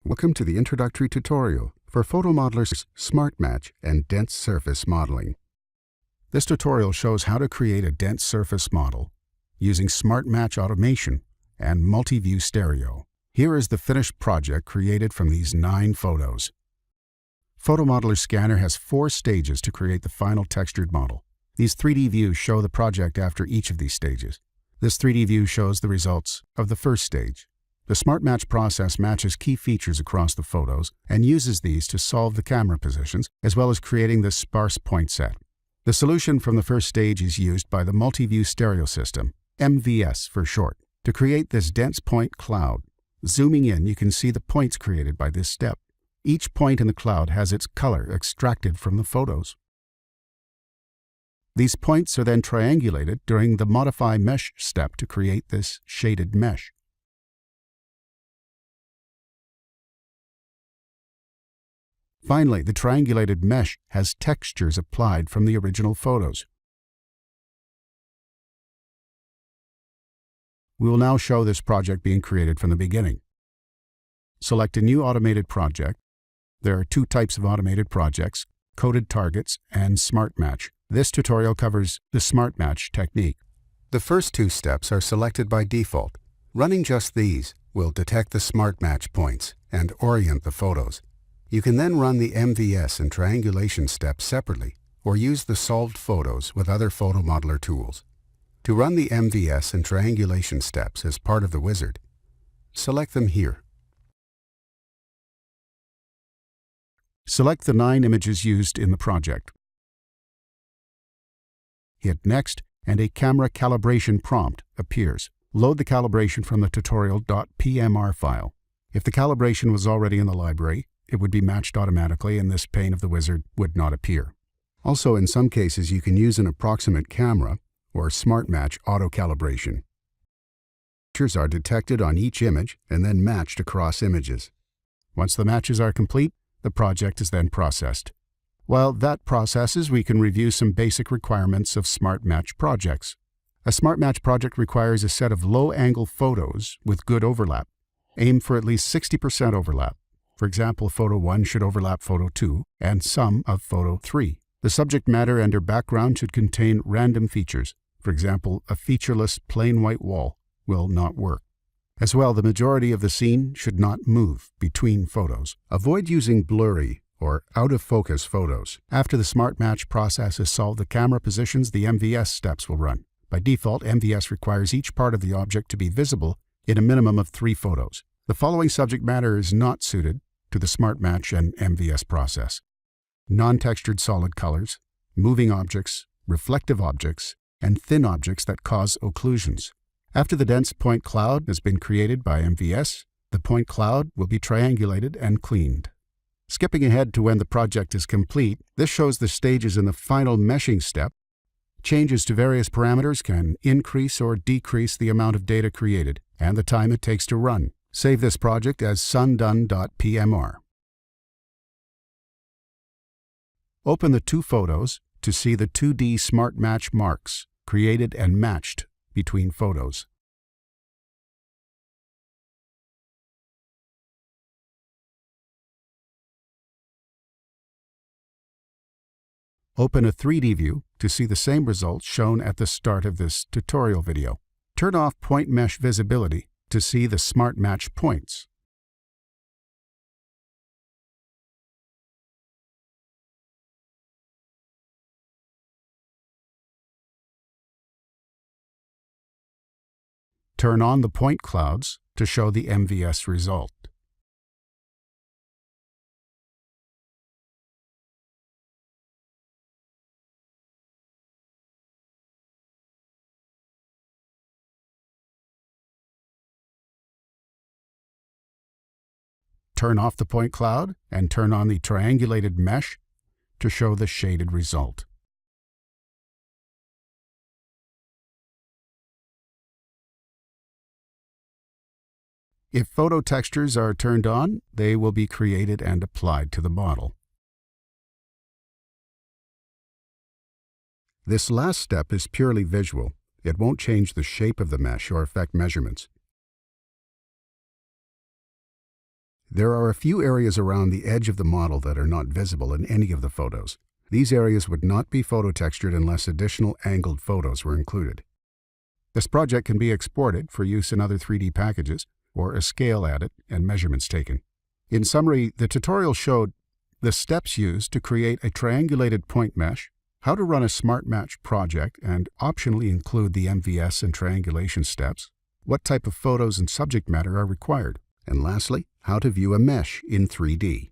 Welcome to the introductory tutorial for PhotoModeler's SmartMatch and dense surface modeling. This tutorial shows how to create a dense surface model using SmartMatch automation and multi-view stereo. Here is the finished project created from these 9 photos. PhotoModeler Scanner has 4 stages to create the final textured model. These 3D views show the project after each of these stages. This 3D view shows the results of the first stage. The SmartMatch process matches key features across the photos and uses these to solve the camera positions, as well as creating this sparse point set. The solution from the first stage is used by the multi-view stereo system, MVS for short, to create this dense point cloud. Zooming in, you can see the points created by this step. Each point in the cloud has its color extracted from the photos. These points are then triangulated during the Modify Mesh step to create this shaded mesh. Finally, the triangulated mesh has textures applied from the original photos. We will now show this project being created from the beginning. Select a new automated project. There are 2 types of automated projects, coded targets and SmartMatch. This tutorial covers the SmartMatch technique. The first 2 steps are selected by default. Running just these will detect the SmartMatch points and orient the photos. You can then run the MVS and triangulation steps separately, or use the solved photos with other PhotoModeler tools. To run the MVS and triangulation steps as part of the wizard, select them here. Select the 9 images used in the project. Hit Next, and a camera calibration prompt appears. Load the calibration from the tutorial.pmr file. If the calibration was already in the library, it would be matched automatically and this pane of the wizard would not appear. Also, in some cases, you can use an approximate camera or SmartMatch auto-calibration. Features are detected on each image and then matched across images. Once the matches are complete, the project is then processed. While that processes, we can review some basic requirements of SmartMatch projects. A SmartMatch project requires a set of low-angle photos with good overlap. Aim for at least 60% overlap. For example, Photo 1 should overlap Photo 2 and some of Photo 3. The subject matter and or background should contain random features. For example, a featureless plain white wall will not work. As well, the majority of the scene should not move between photos. Avoid using blurry or out-of-focus photos. After the SmartMatch process has solved the camera positions, the MVS steps will run. By default, MVS requires each part of the object to be visible in a minimum of 3 photos. The following subject matter is not suited to the SmartMatch and MVS process: non-textured solid colors, moving objects, reflective objects, and thin objects that cause occlusions. After the dense point cloud has been created by MVS, the point cloud will be triangulated and cleaned. Skipping ahead to when the project is complete, this shows the stages in the final meshing step. Changes to various parameters can increase or decrease the amount of data created and the time it takes to run. Save this project as sundone.pmr. Open the 2 photos to see the 2D SmartMatch marks created and matched between photos. Open a 3D view to see the same results shown at the start of this tutorial video. Turn off point mesh visibility to see the SmartMatch points. Turn on the point clouds to show the MVS result. Turn off the point cloud and turn on the triangulated mesh to show the shaded result. If photo textures are turned on, they will be created and applied to the model. This last step is purely visual. It won't change the shape of the mesh or affect measurements. There are a few areas around the edge of the model that are not visible in any of the photos. These areas would not be photo-textured unless additional angled photos were included. This project can be exported for use in other 3D packages, or a scale added and measurements taken. In summary, the tutorial showed the steps used to create a triangulated point mesh, how to run a SmartMatch project and optionally include the MVS and triangulation steps, what type of photos and subject matter are required, and lastly, how to view a mesh in 3D.